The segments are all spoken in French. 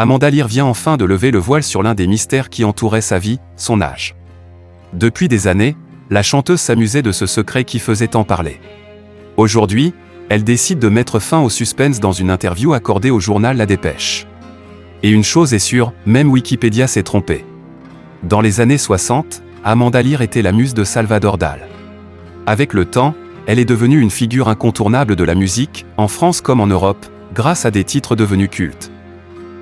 Amanda Lear vient enfin de lever le voile sur l'un des mystères qui entouraient sa vie, son âge. Depuis des années, la chanteuse s'amusait de ce secret qui faisait tant parler. Aujourd'hui, elle décide de mettre fin au suspense dans une interview accordée au journal La Dépêche. Et une chose est sûre, même Wikipédia s'est trompé. Dans les années 60, Amanda Lear était la muse de Salvador Dali. Avec le temps, elle est devenue une figure incontournable de la musique, en France comme en Europe, grâce à des titres devenus cultes.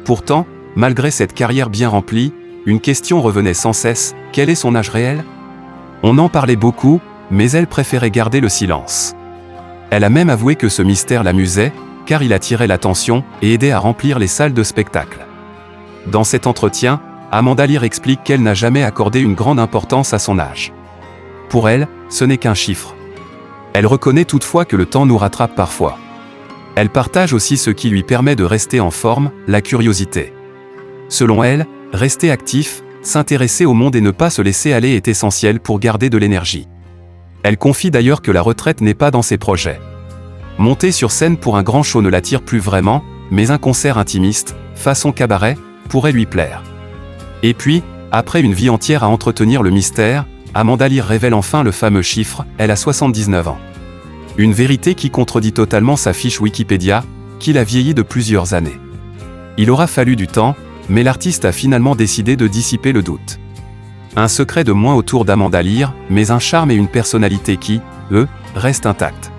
Pourtant, malgré cette carrière bien remplie, une question revenait sans cesse, quel est son âge réel ? On en parlait beaucoup, mais elle préférait garder le silence. Elle a même avoué que ce mystère l'amusait, car il attirait l'attention et aidait à remplir les salles de spectacle. Dans cet entretien, Amanda Lear explique qu'elle n'a jamais accordé une grande importance à son âge. Pour elle, ce n'est qu'un chiffre. Elle reconnaît toutefois que le temps nous rattrape parfois. Elle partage aussi ce qui lui permet de rester en forme, la curiosité. Selon elle, rester actif, s'intéresser au monde et ne pas se laisser aller est essentiel pour garder de l'énergie. Elle confie d'ailleurs que la retraite n'est pas dans ses projets. Monter sur scène pour un grand show ne l'attire plus vraiment, mais un concert intimiste, façon cabaret, pourrait lui plaire. Et puis, après une vie entière à entretenir le mystère, Amanda Lear révèle enfin le fameux chiffre, elle a 79 ans. Une vérité qui contredit totalement sa fiche Wikipédia, qui l'a vieilli de plusieurs années. Il aura fallu du temps, mais l'artiste a finalement décidé de dissiper le doute. Un secret de moins autour d'Amanda Lear, mais un charme et une personnalité qui, eux, restent intacts.